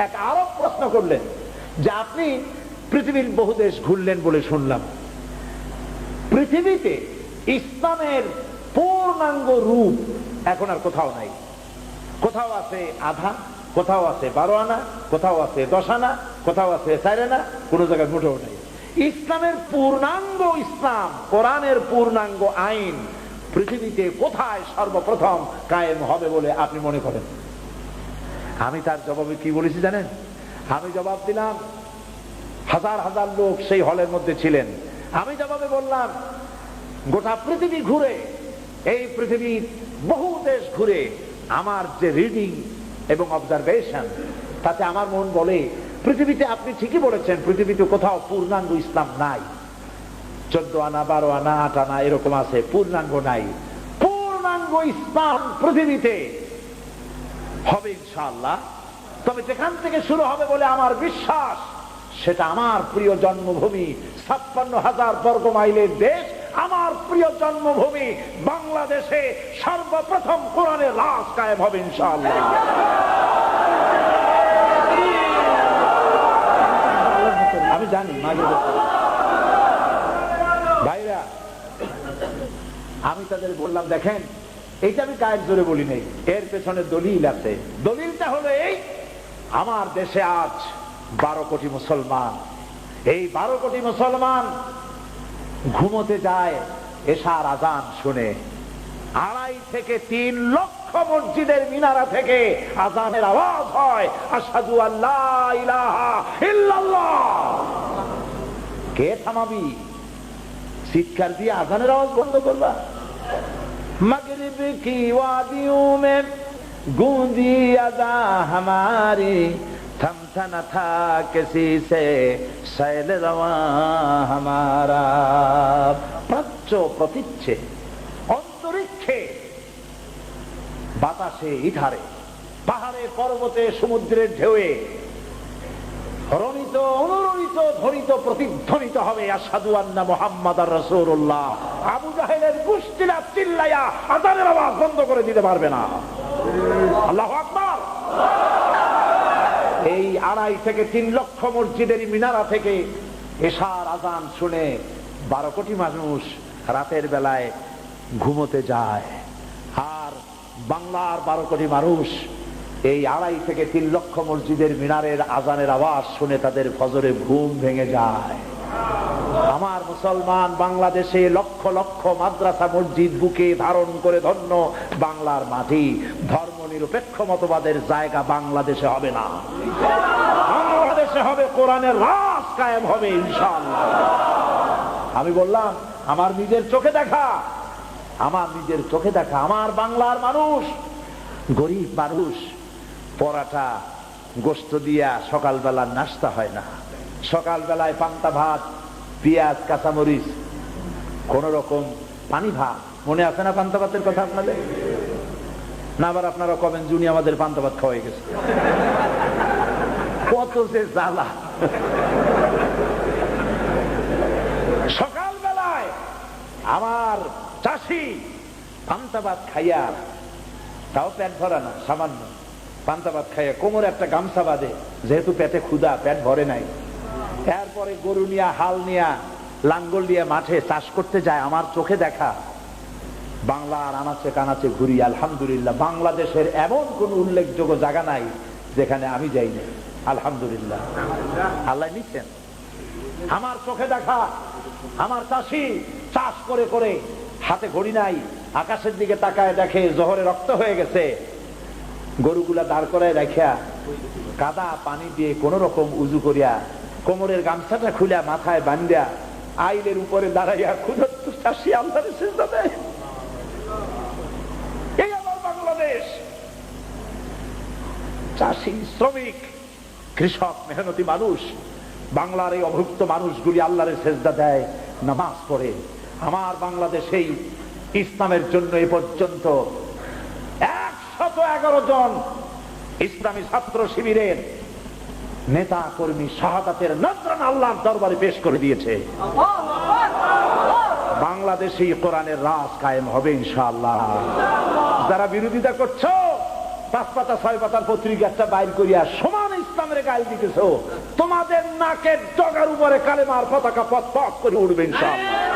এক আরব প্রশ্ন করলেন যে আপনি পৃথিবীর বহু দেশ ঘুরলেন বলে শুনলাম, পৃথিবীতে ইসলামের পূর্ণাঙ্গ রূপ এখন আর কোথাও নাই। কোথাও আছে আধা, কোথাও আছে 12 আনা, কোথাও আছে 10 আনা, কোথাও আছে 4 আনা, কোন জায়গায় মোটেও নাই। ইসলামের পূর্ণাঙ্গ ইসলাম, কোরআনের পূর্ণাঙ্গ আইন পৃথিবীতে কোথায় সর্বপ্রথম কায়েম হবে বলে আপনি মনে করেন? আমি তার জবাবে কি বলেছি জানেন? আমি জবাব দিলাম, হাজার হাজার লোক সেই হলের মধ্যে ছিলেন। আমি জবাবে বললাম, গোটা পৃথিবী ঘুরে, এই পৃথিবীর বহু দেশ ঘুরে আমার যে রিডিং এবং অবজারভেশন, তাতে আমার মন বলে পৃথিবীতে আপনি ঠিকই বলেছেন, পৃথিবীতে কোথাও পূর্ণাঙ্গ ইসলাম নাই। 14 আনা, 12 আনা, 8 আনা এরকম আছে, পূর্ণাঙ্গ নাই। পূর্ণাঙ্গ ইসলাম পৃথিবীতে হবে ইনশাআল্লাহ। তবে যেখান থেকে শুরু হবে বলে আমার বিশ্বাস, সেটা আমার প্রিয় জন্মভূমি 56,000 বর্গ মাইলের দেশ, আমার প্রিয় জন্মভূমি বাংলাদেশে সর্বপ্রথম কোরআনের রাজ কায়েম হবে ইনশাআল্লাহ। আমি জানি ভাইরা, আমি তাদের বললাম, দেখেন এইটা আমি গায়ের জোরে বলি নাই, এর পেছনে দলিল আছে। দলিলটা হলো এই, আমার দেশে আজ 12 কোটি মুসলমান। এই 12 কোটি মুসলমান ঘুমোতে যায় এশার আজান শুনে। 2.5 থেকে 3 লক্ষ মসজিদের মিনারা থেকে আজানের আওয়াজ হয়, আশহাদু আল্লা ইলাহা ইল্লাল্লাহ। কে থামাবি? চিৎকার দিয়ে আজানের আওয়াজ বন্ধ করবা? मगरिब की वादियों में गूंजी अदा हमारी, थमथा न था किसी से सैल रवा हमारा। প্রাচ্য প্রতীচ্ছে, অন্তরিক্ষে, বাতাসে, ইধারে, পাহাড়ে, পর্বতে, সমুদ্রের ঢেউয়ে রণিত, অনুরণিত, ধ্বনিত, প্রতিধ্বনিত হবে আশহাদু আন্না মুহাম্মাদার রাসূলুল্লাহ। আবু জাহেলের গোষ্ঠীরা চিল্লায়া আযানের আওয়াজ বন্ধ করে দিতে পারবে না। আল্লাহু আকবার। এই 2.5 থেকে 3 লক্ষ মসজিদের মিনারা থেকে এশার আজান শুনে 12 কোটি মানুষ রাতের বেলায় ঘুমোতে যায়। আর বাংলার 12 কোটি মানুষ এই 2.5 থেকে 3 লক্ষ মসজিদের মিনারের আজানের আওয়াজ শুনে তাদের ফজরে ঘুম ভেঙে যায়। আমার মুসলমান বাংলাদেশে লক্ষ লক্ষ মাদ্রাসা মসজিদ বুকে ধারণ করে ধন্য বাংলার মাটি। ধর্ম নিরপেক্ষ মতবাদের জায়গা বাংলাদেশে হবে না, বাংলাদেশে হবে কোরআনের রাজ কায়েম হবে ইনশাআল্লাহ। আমি বললাম, আমার নিজের চোখে দেখা, আমার নিজের চোখে দেখা, আমার বাংলার মানুষ, গরিব মানুষ, পরাটা গোস্ত দিয়া সকালবেলা নাস্তা হয় না। সকালবেলায় পান্তা ভাত, পেঁয়াজ, কাঁচামরিচ, কোন রকম পানি ভাত। মনে আছে না পান্তা ভাতের কথা আপনাদের? না আবার আপনারা কবেন জুনি আমাদের পান্তা ভাত খাওয়াই গেছে। কত যে জ্বালা। সকালবেলায় আমার চাষি পান্তা ভাত খাইয়া, তাও পেট ভরা না, সামান্য পান্তা ভাত খাইয়া কোমরে একটা গামছা বাঁধে, যেহেতু পেটে ক্ষুধা, পেট ভরে নাই। এরপরে গরু নিয়া, হাল নিয়া, লাঙ্গল দিয়ে মাঠে চাষ করতে যায়। আমার চোখে দেখা। বাংলার আনাচে কানাচে ঘুরি, আলহামদুলিল্লাহ বাংলাদেশের এমন কোন উল্লেখযোগ্য জায়গা নাই যেখানে আমি যাই না। আলহামদুলিল্লাহ, আল্লাহ নিচ্ছেন। আমার চোখে দেখা আমার চাষি চাষ করে করে, হাতে ঘড়ি নাই, আকাশের দিকে তাকায় দেখে জোহরে রক্ত হয়ে গেছে। গরুগুলা দাঁড় করায় রাখিয়া কাদা পানি দিয়ে কোন রকম উজু করিয়া কোমরের গামছাটা খুলিয়া মাথায় বান্ধিয়া আইলের উপরে দাঁড়াইয়া ক্ষুধার্ত চাষি আল্লাহর সিজদা দেয়। এই আমার বাংলাদেশ। চাষি, শ্রমিক, কৃষক, মেহনতি মানুষ, বাংলার এই অভুক্ত মানুষগুলি আল্লাহর সিজদা দেয়, নামাজ পড়ে। আমার বাংলাদেশেই ইসলামের জন্য এ পর্যন্ত 111 জন ইসলামী ছাত্র শিবিরের নেতা কর্মী শাহাদাতের নজরানা আল্লাহর দরবারে পেশ করে দিয়েছে। বাংলাদেশেই কোরআনের রাজ কায়েম হবে ইনশাআল্লাহ। যারা বিরোধিতা করছো, 5 পাতা 6 পাতার পত্রিকা একটা বাইর করিয়া সমান ইসলাম ইসলামের গায়ে দিতেছো, তোমাদের নাকের ডগার উপরে কালেমার পতাকা পথ পথ করে উঠবে ইনশাআল্লাহ।